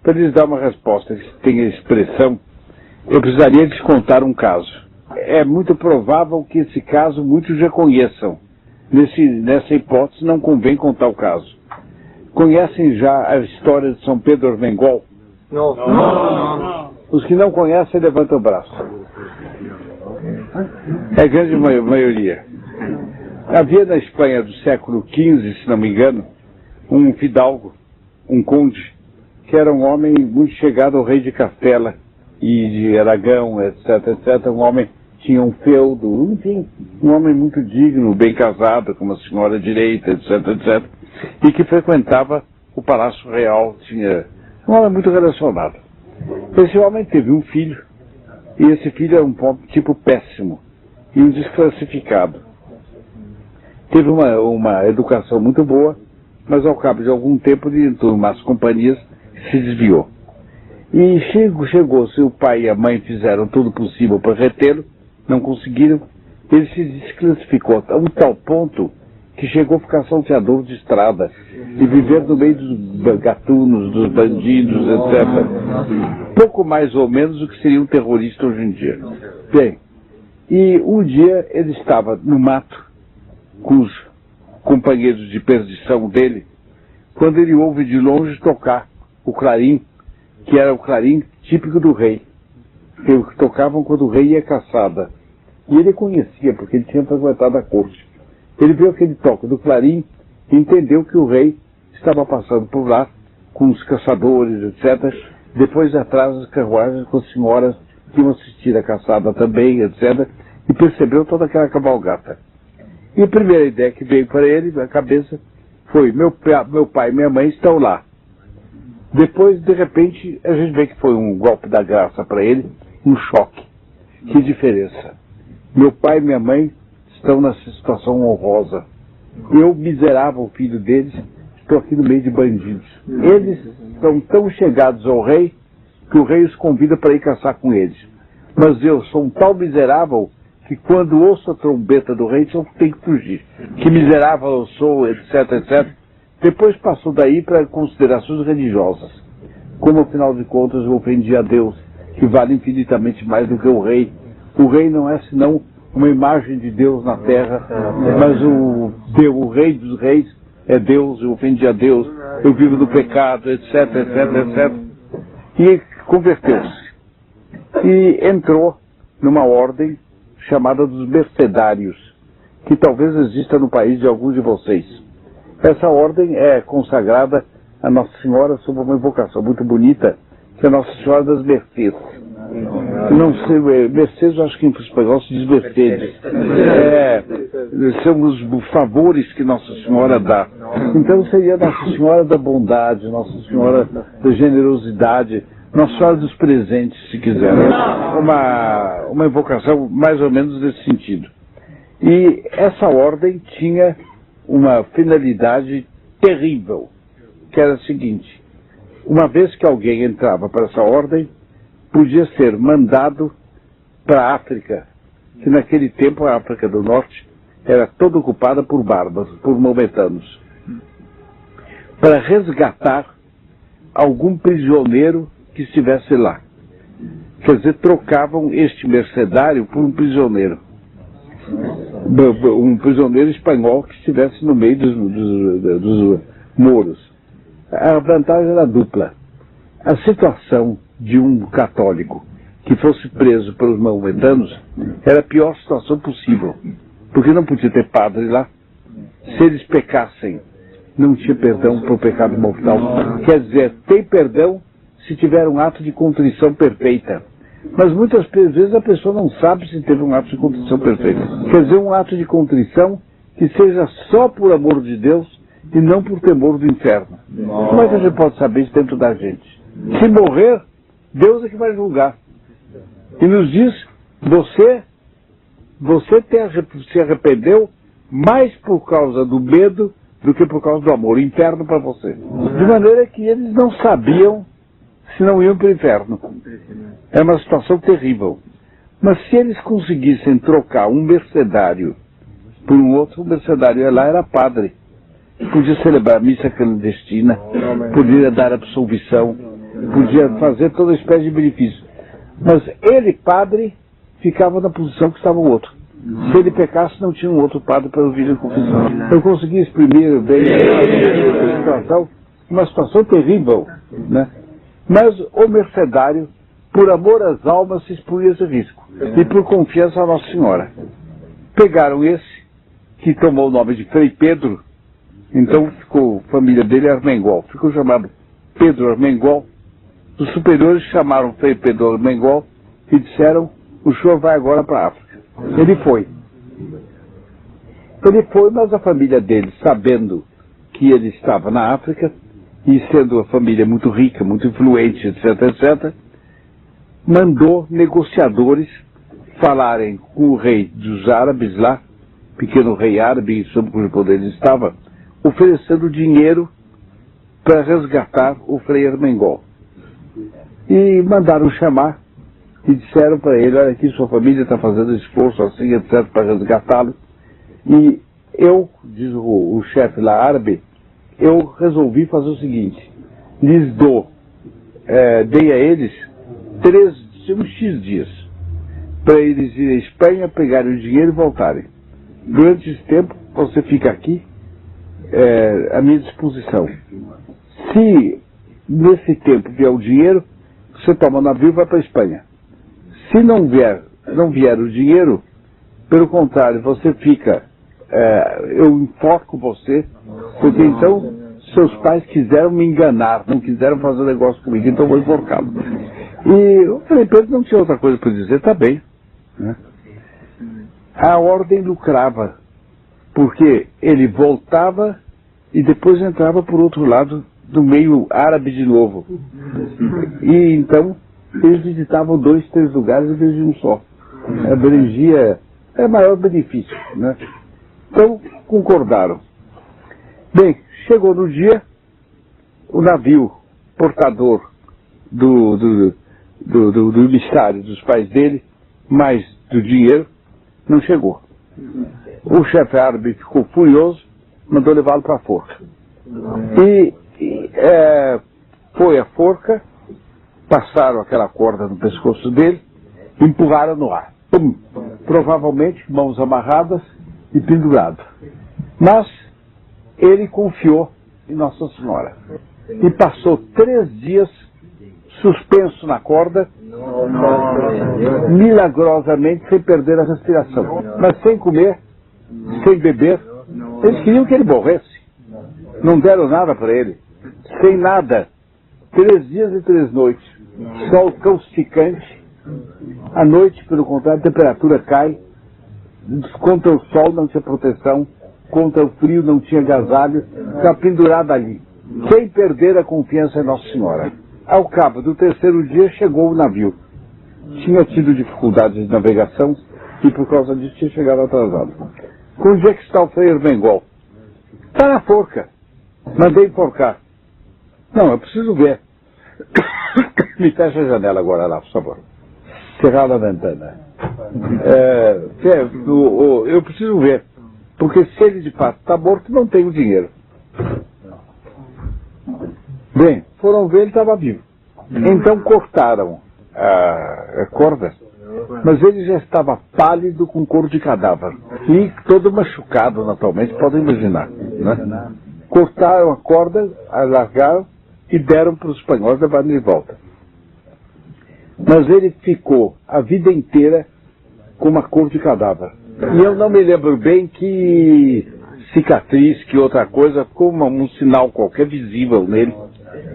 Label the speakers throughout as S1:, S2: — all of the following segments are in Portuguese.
S1: para lhes dar uma resposta que tenha expressão, eu precisaria lhes contar um caso. É muito provável que esse caso muitos já conheçam. Nessa hipótese, não convém contar o caso. Conhecem já a história de São Pedro Armengol? Não. Os que não conhecem, levantam o braço. É a grande maioria. Havia na Espanha do século XV, se não me engano, um fidalgo, um conde, que era um homem muito chegado ao rei de Castela e de Aragão, etc. Um homem que tinha um feudo, enfim, um homem muito digno, bem casado, com uma senhora direita, etc. E que frequentava o Palácio Real, tinha um homem muito relacionado. Esse homem teve um filho, e esse filho era um tipo péssimo e um desclassificado. Teve uma educação muito boa, mas ao cabo de algum tempo, de umas companhias, se desviou. E chegou-se, o pai e a mãe fizeram tudo possível para retê-lo, não conseguiram, ele se desclassificou a um tal ponto que chegou a ficar salteador de estrada e viver no meio dos gatunos, dos bandidos, etc. Pouco mais ou menos o que seria um terrorista hoje em dia. Bem, e um dia ele estava no mato com os companheiros de perdição dele, quando ele ouve de longe tocar o clarim, que era o clarim típico do rei, que tocavam quando o rei ia caçada. E ele conhecia, porque ele tinha frequentado a corte. Ele viu aquele toque do clarim e entendeu que o rei estava passando por lá com os caçadores, etc. Depois atrás as carruagens com as senhoras que iam assistir a caçada também, etc. E percebeu toda aquela cavalgata. E a primeira ideia que veio para ele, na cabeça, foi: meu pai e minha mãe estão lá. Depois, de repente, a gente vê que foi um golpe da graça para ele, um choque. Que diferença. Meu pai e minha mãe estão nessa situação honrosa. Eu, miserável filho deles, estou aqui no meio de bandidos. Eles estão tão chegados ao rei que o rei os convida para ir caçar com eles. Mas eu sou um tal miserável que quando ouço a trombeta do rei, eu tenho que fugir. Que miserável eu sou, etc. Depois passou daí para considerações religiosas. Como, afinal de contas, eu ofendi a Deus, que vale infinitamente mais do que o rei. O rei não é senão uma imagem de Deus na terra, mas o rei dos reis é Deus, eu ofendi a Deus, eu vivo do pecado, etc. E converteu-se. E entrou numa ordem chamada dos mercedários, que talvez exista no país de alguns de vocês. Essa ordem é consagrada a Nossa Senhora sob uma invocação muito bonita, que é Nossa Senhora das Mercês. Não sei, Mercês, eu acho que em espanhol se diz Mercedes. São os favores que Nossa Senhora dá. Então seria Nossa Senhora da Bondade, Nossa Senhora da Generosidade, Nossa Senhora dos Presentes, se quiser. Uma invocação mais ou menos desse sentido. E essa ordem tinha uma finalidade terrível, que era a seguinte: uma vez que alguém entrava para essa ordem, podia ser mandado para a África, que naquele tempo a África do Norte era toda ocupada por bárbaros, por maometanos, para resgatar algum prisioneiro que estivesse lá. Quer dizer, trocavam este mercenário por um prisioneiro espanhol que estivesse no meio dos mouros. A vantagem era dupla. A situação de um católico que fosse preso pelos maometanos era a pior situação possível, porque não podia ter padre lá. Se eles pecassem, não tinha perdão para o pecado mortal. Quer dizer, tem perdão se tiver um ato de contrição perfeita. Mas muitas vezes a pessoa não sabe se teve um ato de contrição perfeita. Quer dizer, um ato de contrição que seja só por amor de Deus e não por temor do inferno. Como é que a gente pode saber isso dentro da gente? Se morrer, Deus é que vai julgar. E nos diz: você se arrependeu mais por causa do medo do que por causa do amor. Inferno para você. De maneira que eles não sabiam se não iam para o inferno. É uma situação terrível. Mas se eles conseguissem trocar um mercenário por um outro, o mercenário lá era padre. Podia celebrar missa clandestina, podia dar absolvição, podia fazer toda espécie de benefício. Mas ele, padre, ficava na posição que estava o outro. Se ele pecasse, não tinha um outro padre para ouvir a confissão. Eu consegui exprimir bem a situação, uma situação terrível, né? Mas o mercedário, por amor às almas, se expunha a esse risco. E por confiança a Nossa Senhora. Pegaram esse, que tomou o nome de Frei Pedro, então ficou, a família dele Armengol, ficou chamado Pedro Armengol. Os superiores chamaram Frei Pedro Armengol e disseram: o senhor vai agora para a África. Ele foi. Mas a família dele, sabendo que ele estava na África, e sendo a família muito rica, muito influente, etc., etc., mandou negociadores falarem com o rei dos árabes lá, pequeno rei árabe, sob cujo poder ele estava, oferecendo dinheiro para resgatar o Frei Armengol. E mandaram chamar e disseram para ele: olha aqui, sua família está fazendo esforço assim, etc., para resgatá-lo. E eu, diz o chefe lá árabe, eu resolvi fazer o seguinte: lhes dei a eles uns X dias, para eles irem à Espanha, pegarem o dinheiro e voltarem. Durante esse tempo, você fica aqui, à minha disposição. Se nesse tempo vier o dinheiro, você toma o navio e vai para a Espanha. Se não vier o dinheiro, pelo contrário, você fica, eu enfoco você, porque então seus pais quiseram me enganar, não quiseram fazer negócio comigo, então eu vou enforcá-lo. E o Frei Pedro não tinha outra coisa para dizer, tá bem, né? A ordem lucrava, porque ele voltava e depois entrava por outro lado do meio árabe de novo. E então eles visitavam 2, 3 lugares em vez de um só. Abrangia maior benefício, né? Então concordaram. Bem, chegou no dia, o navio portador do emissário dos pais dele, mais do dinheiro, não chegou. O chefe árabe ficou furioso, mandou levá-lo para a forca. Foi a forca, passaram aquela corda no pescoço dele, empurraram no ar. Pum! Provavelmente mãos amarradas e pendurado. Mas ele confiou em Nossa Senhora. E passou 3 dias suspenso na corda, milagrosamente sem perder a respiração. Mas sem comer, sem beber. Eles queriam que ele morresse. Não deram nada para ele. Sem nada. 3 dias e 3 noites. Sol causticante. À noite, pelo contrário, a temperatura cai. Contra o sol não tinha proteção. Contra o frio não tinha agasalho. Estava pendurado ali. Sem perder a confiança em Nossa Senhora. Ao cabo do 3º dia chegou o navio. Tinha tido dificuldades de navegação e por causa disso tinha chegado atrasado. Onde é que está o Frei Armengol? Está na forca. Mandei enforcar. Não, eu preciso ver. Me fecha a janela agora lá, por favor. Cerrar a ventana. Eu preciso ver. Porque se ele de fato está morto, não tem o dinheiro. Bem, foram ver, ele estava vivo. Então cortaram a corda, mas ele já estava pálido com cor de cadáver. E todo machucado, naturalmente, podem imaginar, né? Cortaram a corda, alargaram e deram para os espanhóis levarem de volta. Mas ele ficou a vida inteira com uma cor de cadáver. E eu não me lembro bem que cicatriz, que outra coisa, ficou um sinal qualquer visível nele,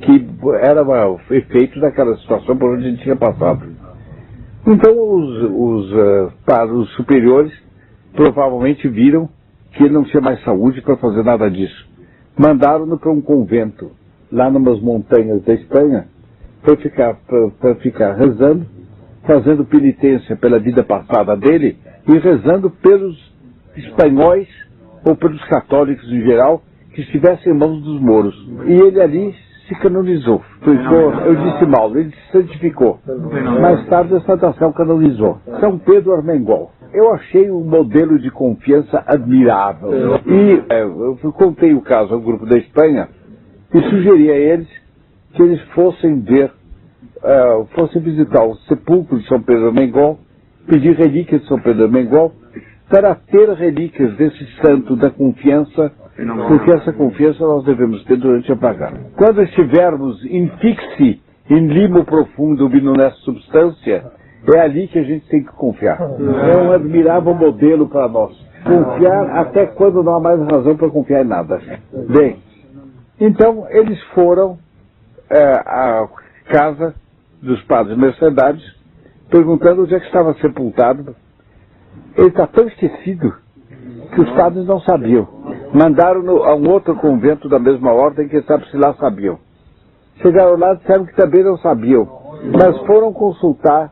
S1: que era o efeito daquela situação por onde a gente tinha passado. Então os superiores provavelmente viram que ele não tinha mais saúde para fazer nada disso. Mandaram-no para um convento, lá numas montanhas da Espanha, para ficar rezando, fazendo penitência pela vida passada dele e rezando pelos espanhóis ou pelos católicos em geral que estivessem em mãos dos mouros. E ele ali se canonizou. Eu disse mal, ele se santificou. Mais tarde a Santa canonizou. São Pedro Armengol. Eu achei um modelo de confiança admirável. E eu contei o caso ao grupo da Espanha e sugeri a eles que eles fossem fossem visitar o sepulcro de São Pedro Mengol, pedir relíquias de São Pedro Mengol, para ter relíquias desse santo da confiança, porque essa confiança nós devemos ter durante a bagagem. Quando estivermos in fixi, em limo profundo, binonesta substância, é ali que a gente tem que confiar. É um admirável modelo para nós. Confiar até quando não há mais razão para confiar em nada. Bem, então eles foram à casa dos padres mercedários, perguntando onde é que estava sepultado. Ele está tão esquecido que os padres não sabiam. Mandaram a um outro convento da mesma ordem, que sabe se lá sabiam. Chegaram lá e disseram que também não sabiam, mas foram consultar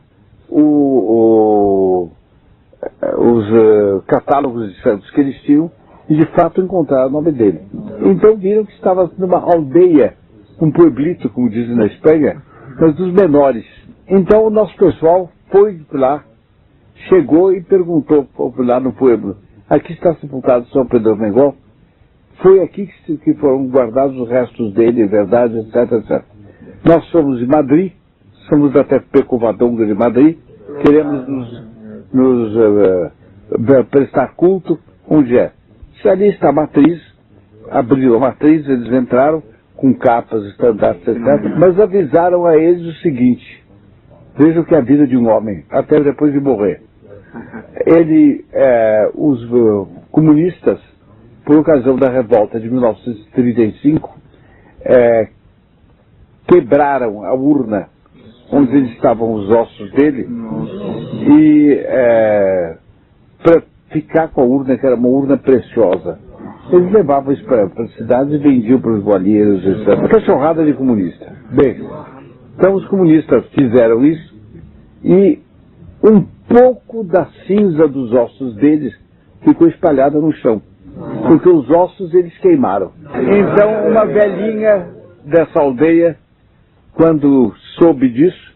S1: os catálogos de santos que eles tinham e de fato encontraram o nome dele. Então viram que estava numa aldeia, um pueblito, como dizem na Espanha, mas dos menores. Então o nosso pessoal foi lá, chegou e perguntou lá no pueblo: aqui está sepultado São Pedro Mengol? Foi aqui que foram guardados os restos dele, verdade, etc, etc. Nós somos de Madrid, somos da TFP Covadonga de Madrid, queremos nos prestar culto. Onde é? Se ali está a matriz, abriram a matriz, eles entraram com capas, estandartes, etc. Mas avisaram a eles o seguinte: vejam que é a vida de um homem, até depois de morrer. Os comunistas, por ocasião da revolta de 1935, quebraram a urna onde estavam os ossos dele e para ficar com a urna, que era uma urna preciosa, eles levavam isso para as cidades e vendiam para os boalheiros, etc. Uma cachorrada de comunista. Bem, então os comunistas fizeram isso e um pouco da cinza dos ossos deles ficou espalhada no chão, porque os ossos eles queimaram. Então uma velhinha dessa aldeia, quando soube disso,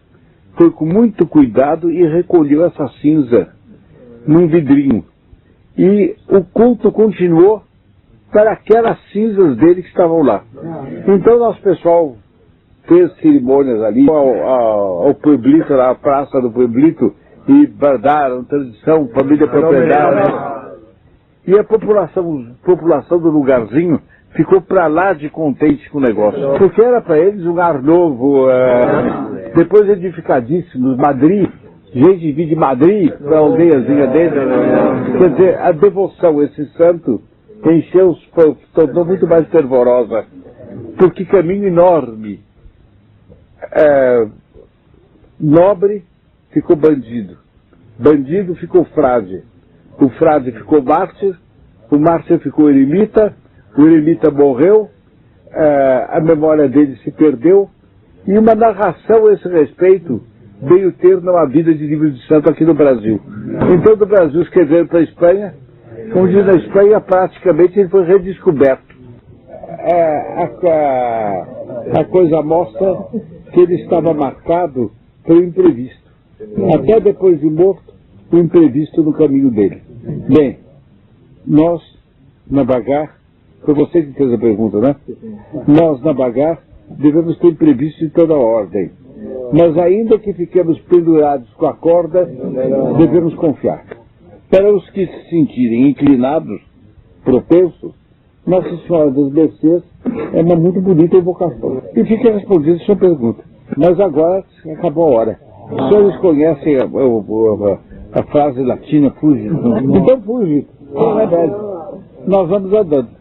S1: foi com muito cuidado e recolheu essa cinza num vidrinho. E o culto continuou para aquelas cinzas dele que estavam lá. Então nosso pessoal fez cerimônias ali, ao pueblito, na praça do pueblito, e guardaram tradição, família propriedade. E a população do lugarzinho ficou para lá de contente com o negócio, porque era para eles um ar novo, depois edificadíssimos, Madrid, gente vir de Madrid para a aldeiazinha dele. Quer dizer, a devoção a esse santo encheu os povos, tornou muito mais fervorosa, porque caminho enorme. Nobre ficou bandido, bandido ficou frade, o frade ficou mártir, o mártir ficou eremita, o eremita morreu, a memória dele se perdeu, e uma narração a esse respeito veio ter numa vida de livro de santo aqui no Brasil. Então do Brasil escreveram para a Espanha, onde na Espanha praticamente ele foi redescoberto. A coisa mostra que ele estava marcado pelo imprevisto. Até depois de morto, o imprevisto no caminho dele. Bem, nós, na Bagar, foi você que fez a pergunta, né? Nós, na Bagar, devemos ter imprevisto de toda ordem. Mas ainda que fiquemos pendurados com a corda, devemos confiar. Para os que se sentirem inclinados, propensos, Nossa Senhora das Mercês é uma muito bonita invocação. E fica respondida a sua pergunta. Mas agora acabou a hora. Os senhores conhecem a frase latina, fugit? Então fugit. É verdade. Nós vamos andando.